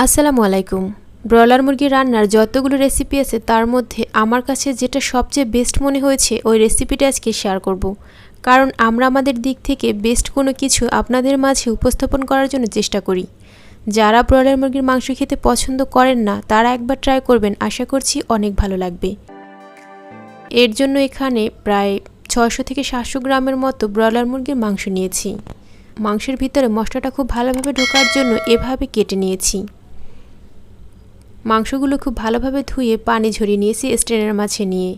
আসসালামু আলাইকুম। ব্রয়লার মুরগি রান্নার যতগুলো রেসিপি আছে তার মধ্যে আমার কাছে যেটা সবচেয়ে বেস্ট মনে হয়েছে ওই রেসিপিটা আজকে শেয়ার করব। কারণ আমরা আমাদের দিক থেকে বেস্ট কোনো কিছু আপনাদের মাঝে উপস্থাপন করার জন্য চেষ্টা করি। যারা ব্রয়লার মুরগির মাংস খেতে পছন্দ করেন না তারা একবার ট্রাই করবেন, আশা করছি অনেক ভালো লাগবে। এর জন্য এখানে প্রায় 600 থেকে 700 গ্রামের মতো ব্রয়লার মুরগির মাংস নিয়েছি। মাংসের ভিতরে মশলাটা খুব ভালোভাবে ঢোকার জন্য এভাবে কেটে নিয়েছি। মাংসগুলো খুব ভালোভাবে ধুয়ে পানি ঝরিয়ে নিয়েছি স্ট্রেনার মাঝে নিয়ে।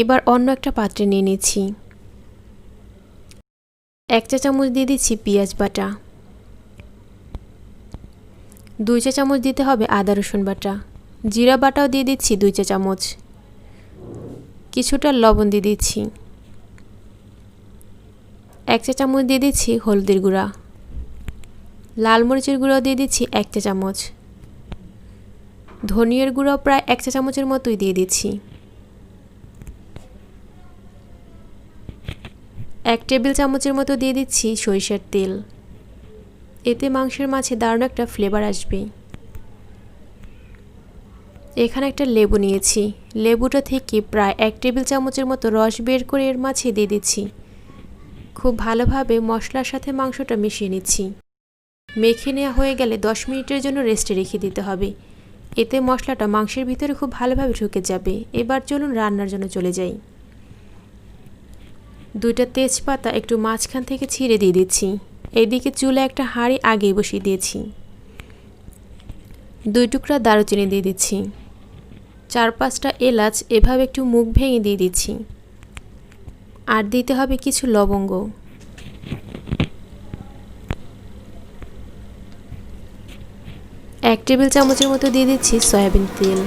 এবার অন্য একটা পাত্রে নিয়ে নিচ্ছি। 1 চা চামচ দিয়ে দিচ্ছি পেঁয়াজ বাটা, 2 চা চামচ দিতে হবে আদা রসুন বাটা, জিরা বাটাও দিয়ে দিচ্ছি 2 চা চামচ, কিছুটা লবণ দিয়ে দিচ্ছি, 1 চা চামচ দিয়ে দিচ্ছি হলদির গুঁড়া, লাল মরিচের গুঁড়াও দিয়ে দিচ্ছি 1 চা চামচ, ধনিয়ার গুঁড়ো প্রায় 1 চা চামচের মতোই দিয়ে দিচ্ছি, 1 টেবিল চামচের মতো দিয়ে দিচ্ছি সরিষার তেল। এতে মাংসের মাঝে দারুণ একটা ফ্লেভার আসবে। এখানে একটা লেবু নিয়েছি, লেবুটা থেকে প্রায় 1 টেবিল চামচের মতো রস বের করে এর মাঝে দিয়ে দিচ্ছি। খুব ভালোভাবে মশলার সাথে মাংসটা মিশিয়ে নিচ্ছি। মেখে নেওয়া হয়ে গেলে 10 মিনিটের জন্য রেস্টে রেখে দিতে হবে। এতে মশলাটা মাংসের ভিতরে খুব ভালোভাবে ঢুকে যাবে। এবার চলুন রান্নার জন্য চলে যাই। 2টা তেজপাতা একটু মাঝখান থেকে ছিঁড়ে দিয়ে দিচ্ছি। এইদিকে চুলে একটা হাঁড়ি আগেই বসিয়ে দিয়েছি। 2 টুকরা দারুচিনি দিয়ে দিচ্ছি, 4-5টা এলাচ এভাবে একটু মুখ ভেঙে দিয়ে দিচ্ছি। আর দিতে হবে কিছু লবঙ্গ। এক টেবিল চামচের মতো দিয়ে দিচ্ছি সয়াবিন তেল।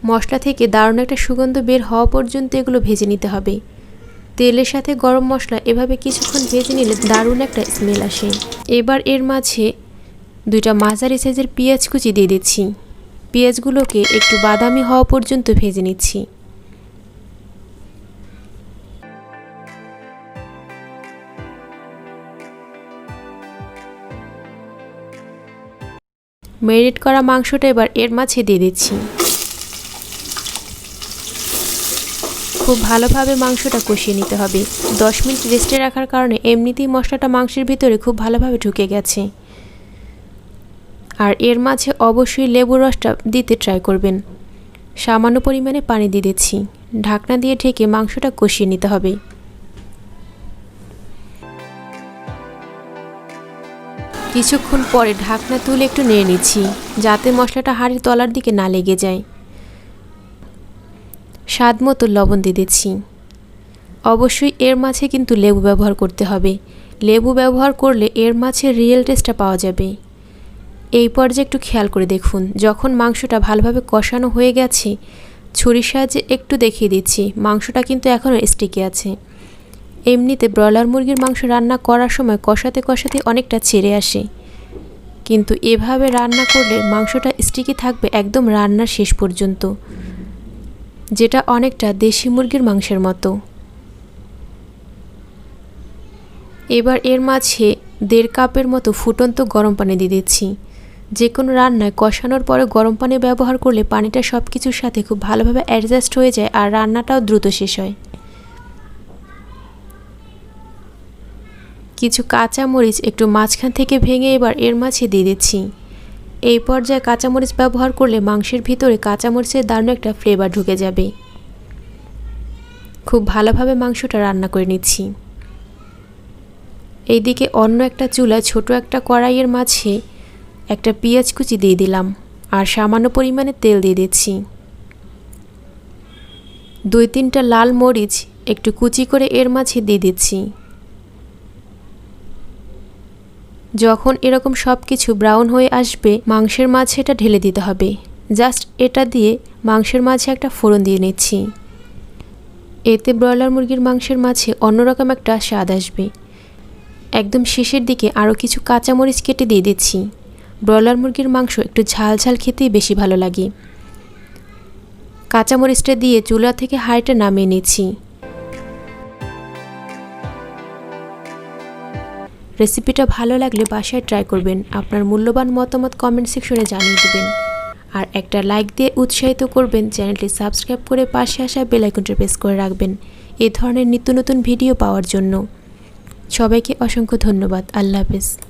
মশলা থেকে দারুণ একটা সুগন্ধ বের হওয়া পর্যন্ত এগুলো ভেজে নিতে হবে। তেলের সাথে গরম মশলা এভাবে কিছুক্ষণ ভেজে নিলে দারুণ একটা স্মেল আসে। এবার এর মাঝে 2টা মাঝারি সাইজের পেঁয়াজ কুচি দিয়ে দিচ্ছি। পেঁয়াজগুলোকে একটু বাদামি হওয়া পর্যন্ত ভেজে নিচ্ছি। ম্যারিনেট করা মাংসটা এবার এর মাঝে দিয়ে দিচ্ছি। খুব ভালোভাবে মাংসটা কষিয়ে নিতে হবে। 10 মিনিট রেস্টে রাখার কারণে এমনিতেই মশলাটা মাংসের ভিতরে খুব ভালোভাবে ঢুকে গেছে। আর এর মাঝে অবশ্যই লেবুর রসটা দিতে ট্রাই করবেন। সামান্য পরিমাণে পানি দিয়ে দিচ্ছি। ঢাকনা দিয়ে ঢেকে মাংসটা কষিয়ে নিতে হবে। কিছুক্ষণ পরে ঢাকনা তুলে একটু নেড়ে নিচ্ছি, যাতে মশলাটা হাঁড়ির তলার দিকে না লেগে যায়। স্বাদ মতো লবণ দিয়ে দিচ্ছি। অবশ্যই এর মাঝে কিন্তু লেবু ব্যবহার করতে হবে। লেবু ব্যবহার করলে এর মাঝে রিয়েল টেস্টটা পাওয়া যাবে। এই পর্যায়ে একটু খেয়াল করে দেখুন, যখন মাংসটা ভালোভাবে কষানো হয়ে গেছে, ছুরির সাহায্যে একটু দেখিয়ে দিচ্ছি মাংসটা কিন্তু এখনও স্টিকি আছে। এমনিতে ব্রয়লার মুরগির মাংস রান্না করার সময় কষাতে কষাতে অনেকটা ছেড়ে আসে, কিন্তু এভাবে রান্না করলে মাংসটা স্টিকি থাকবে একদম রান্নার শেষ পর্যন্ত, যেটা অনেকটা দেশি মুরগির মাংসের মতো। এবার এর মাঝে 1.5 কাপের মতো ফুটন্ত গরম পানি দিয়ে দিচ্ছি। যে কোনো রান্নায় কষানোর পরে গরম পানি ব্যবহার করলে পানিটা সব কিছুর সাথে খুব ভালোভাবে অ্যাডজাস্ট হয়ে যায় আর রান্নাটাও দ্রুত শেষ হয়। কিছু কাঁচামরিচ একটু মাঝখান থেকে ভেঙে এবার এর মাঝে দিয়ে দিচ্ছি। এই পর্যায়ে কাঁচামরিচ ব্যবহার করলে মাংসের ভিতরে কাঁচামরিচের দারুণ একটা ফ্লেভার ঢুকে যাবে। খুব ভালোভাবে মাংসটা রান্না করে নিচ্ছি। এইদিকে অন্য একটা চুলায় ছোট একটা কড়াইয়ের মাঝে একটা পেঁয়াজ কুচি দিয়ে দিলাম আর সামান্য পরিমাণে তেল দিয়ে দিচ্ছি। 2-3টা লাল মরিচ একটু কুচি করে এর মাঝে দিয়ে দিচ্ছি। যখন এরকম সব কিছু ব্রাউন হয়ে আসবে মাংসের মাঝে এটা ঢেলে দিতে হবে। জাস্ট এটা দিয়ে মাংসের মাঝে একটা ফোড়ন দিয়ে নিচ্ছি। এতে ব্রয়লার মুরগির মাংসের মাঝে অন্যরকম একটা স্বাদ আসবে। একদম শেষের দিকে আরও কিছু কাঁচামরিচ কেটে দিয়ে দিচ্ছি। ব্রয়লার মুরগির মাংস একটু ঝাল ঝাল খেতেই বেশি ভালো লাগে। কাঁচামরিচটা দিয়ে চুলা থেকে হাঁড়িটা নামিয়ে নিচ্ছি। রেসিপিটা ভালো লাগলে বাসায় ট্রাই করবেন। আপনার মূল্যবান মতামত কমেন্ট সেকশনে জানিয়ে দেবেন। আর একটা লাইক দিয়ে উৎসাহিত করবেন। চ্যানেলটি সাবস্ক্রাইব করে পাশে আসা বেল আইকনটি প্রেস করে রাখবেন এই ধরনের নিত্য নতুন ভিডিও পাওয়ার জন্য। সবাইকে অসংখ্য ধন্যবাদ। আল্লাহ হাফেজ।